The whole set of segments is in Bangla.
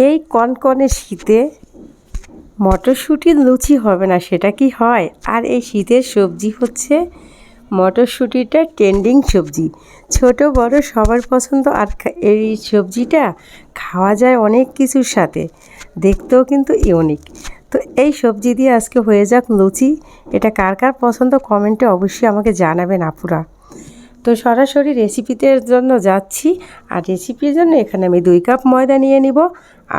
এই কনকনে শীতে মটরশুঁটির লুচি হবে না, সেটা কি হয়? আর এই শীতের সবজি হচ্ছে মটরশুঁটিটা ট্রেন্ডিং সবজি, ছোট বড় সবার পছন্দ। আর এই সবজিটা খাওয়া যায় অনেক কিছুর সাথে, দেখতেও কিন্তু ইউনিক। তো এই সবজি দিয়ে আজকে হয়ে যাক লুচি। এটা কার কার পছন্দ কমেন্টে অবশ্যই আমাকে জানাবেন আপুরা। তো সরাসরি রেসিপিতে জন্য যাচ্ছি। আর রেসিপির জন্য এখানে আমি 2 কাপ ময়দা নিয়ে নিব।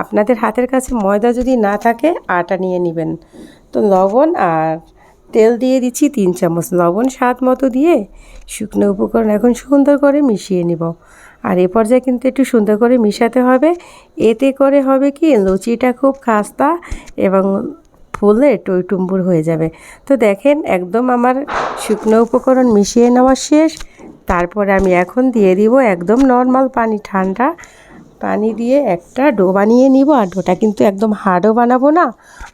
আপনাদের হাতের কাছে ময়দা যদি না থাকে আটা নিয়ে নেবেন। তো লবণ আর তেল দিয়ে দিচ্ছি 3 চামচ। লবণ স্বাদ মতো দিয়ে শুকনো উপকরণ এখন সুন্দর করে মিশিয়ে নিব। আর এ পর্যায়ে কিন্তু একটু সুন্দর করে মিশাতে হবে। এতে করে হবে কি, লুচিটা খুব খাস্তা এবং ফুলে টইটুম্বুর হয়ে যাবে। তো দেখেন একদম আমার শুকনো উপকরণ মিশিয়ে নেওয়া শেষ। তারপরে আমি এখন দিয়ে দিব একদম নর্মাল পানি, ঠান্ডা পানি দিয়ে একটা ডো বানিয়ে নিব। আর ডোটা কিন্তু একদম হার্ডও বানাবো না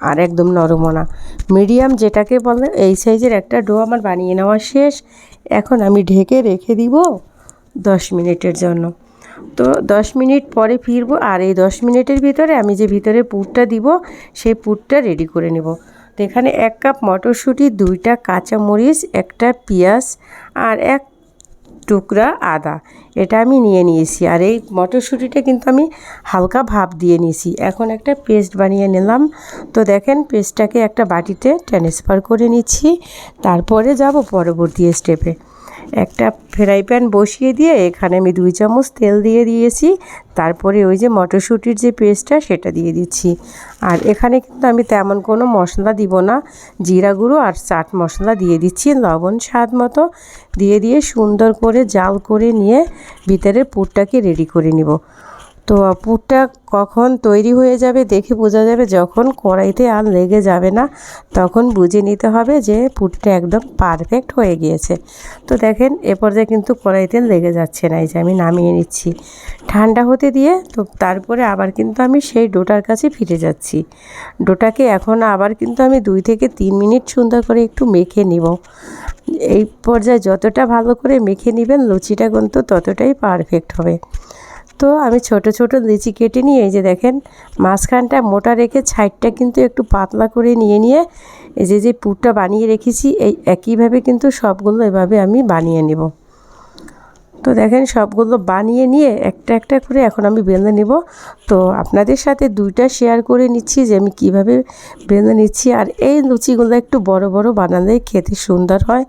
আর একদম নরমও না, মিডিয়াম যেটাকে বলে এই সাইজের একটা ডো আমার বানিয়ে নেওয়া শেষ। এখন আমি ঢেকে রেখে দিব 10 মিনিটের জন্য। তো 10 মিনিট পরে ফিরবো। আর এই 10 মিনিটের ভিতরে আমি যে ভিতরে পুরটা দিব সেই পুরটা রেডি করে নেব। তো এখানে 1 কাপ মটরশুঁটি, 2টা কাঁচামরিচ, একটা পেঁয়াজ আর 1 টুকরা আদা, এটা আমি নিয়ে নিয়েছি। আর এই মটরশুঁটিটা কিন্তু আমি হালকা ভাপ দিয়ে নিয়েছি। এখন একটা পেস্ট বানিয়ে নিলাম। তো দেখেন পেস্টটাকে একটা বাটিতে ট্রান্সফার করে নিচ্ছি। তারপরে যাব পরবর্তী স্টেপে। একটা ফ্রাই প্যান বসিয়ে দিয়ে এখানে আমি 2 চামচ তেল দিয়ে দিয়েছি। তারপরে ওই যে মটরশুঁটির যে পেস্টটা সেটা দিয়ে দিচ্ছি। আর এখানে কিন্তু আমি তেমন কোনো মশলা দিব না, জিরা গুঁড়ো আর চাট মশলা দিয়ে দিচ্ছি, লবণ স্বাদ মতো দিয়ে সুন্দর করে জাল করে নিয়ে ভিতরের পুরটাকে রেডি করে নিব। তো পুরটা কখন তৈরি হয়ে যাবে দেখে বোঝা যাবে, যখন কড়াইতে আর লেগে যাবে না তখন বুঝে নিতে হবে যে পুরটা একদম পারফেক্ট হয়ে গিয়েছে। তো দেখেন এ পর্যায়ে কিন্তু কড়াইতে লেগে যাচ্ছে না। এই যে আমি নামিয়ে নিচ্ছি ঠান্ডা হতে দিয়ে। তো তারপরে আবার কিন্তু আমি সেই ডোটার কাছে ফিরে যাচ্ছি। ডোটাকে এখন আবার কিন্তু আমি 2 থেকে 3 মিনিট সুন্দর করে একটু মেখে নিব। এই পর্যায়ে যতটা ভালো করে মেখে নেবেন লুচিটা কিন্তু ততটাই পারফেক্ট হবে। তো আমি ছোট ছোট লিচি কেটে নিয়ে এই যে দেখেন মাঝখানটা মোটা রেখে সাইডটা কিন্তু একটু পাতলা করে নিয়ে এই যে পুরটা বানিয়ে রেখেছি এই একইভাবে কিন্তু সবগুলো এভাবে আমি বানিয়ে নেব। তো দেখেন সবগুলো বানিয়ে নিয়ে একটা একটা করে এখন আমি বেলে নেব। তো আপনাদের সাথে 2টা শেয়ার করে নিচ্ছি যে আমি কিভাবে বেলে নিচ্ছি। আর এই লুচিগুলো একটু বড় বড় বানালে খেতে সুন্দর হয়।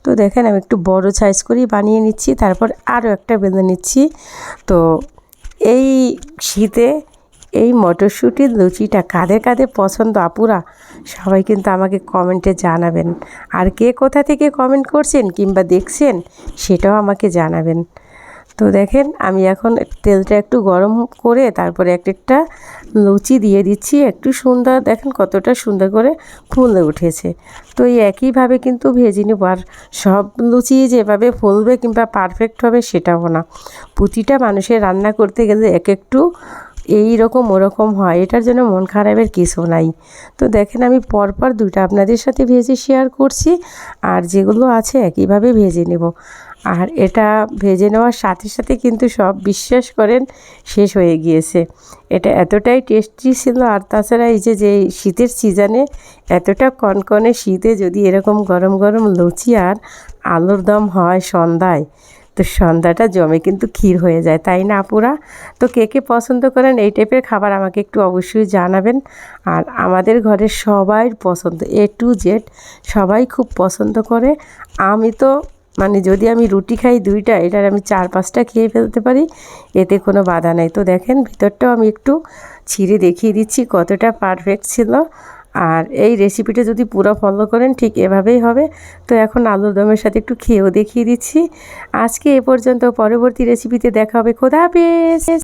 তো দেখেন আমি একটু বড় সাইজ করেই বানিয়ে নিচ্ছি, তারপর আরও একটা বেলে নিচ্ছি। তো এই শীতে এই মটরশুঁটির লুচিটা কাদের কাদের পছন্দ আপুরা, সবাই কিন্তু আমাকে কমেন্টে জানাবেন। আর কে কোথা থেকে কমেন্ট করছেন কিংবা দেখছেন সেটাও আমাকে জানাবেন। তো দেখেন আমি এখন তেলটা একটু গরম করে তারপরে একটা লুচি দিয়ে দিচ্ছি। একটু সুন্দর দেখেন কতটা সুন্দর করে ফুলে উঠেছে। তো এই একইভাবে কিন্তু ভেজে নেব। আর সব লুচি যেভাবে ফুলবে কিংবা পারফেক্ট হবে সেটাও না, প্রতিটা মানুষের রান্না করতে গেলে একটু এই রকম ওরকম হয়, এটার জন্য মন খারাপের কিছু নাই। তো দেখেন আমি পরপর 2টা আপনাদের সাথে ভেজে শেয়ার করছি। আর যেগুলো আছে একইভাবে ভেজে নেব। আর এটা ভেজে নেওয়ার সাথে সাথে কিন্তু সব বিশ্বাস করেন শেষ হয়ে গিয়েছে। এটা এতটাই টেস্টি ছিল। আর তাছাড়া এই যে শীতের সিজনে এতটা কনকনে শীতে যদি এরকম গরম গরম লুচি আর আলুর দম হয় সন্ধ্যায়, তো সন্ধ্যাটা জমে কিন্তু ক্ষীর হয়ে যায়, তাই না আপুরা? তো কে কে পছন্দ করেন এই টাইপের খাবার আমাকে একটু অবশ্যই জানাবেন। আর আমাদের ঘরের সবাই পছন্দ, A to Z সবাই খুব পছন্দ করে। আমি তো যদি আমি রুটি খাই 2টা, এটার আমি 4-5টা খেয়ে ফেলতে পারি, এতে কোনো বাধা নেই। তো দেখেন ভিতরটাও আমি একটু ছিঁড়ে দেখিয়ে দিচ্ছি কতটা পারফেক্ট ছিল। আর এই রেসিপিটা যদি পুরো ফলো করেন ঠিক এভাবেই হবে। তো এখন আলুর দমের সাথে একটু খেয়েও দেখিয়ে দিচ্ছি। আজকে এ পর্যন্ত, পরবর্তী রেসিপিতে দেখা হবে। খোদা হাফেজ।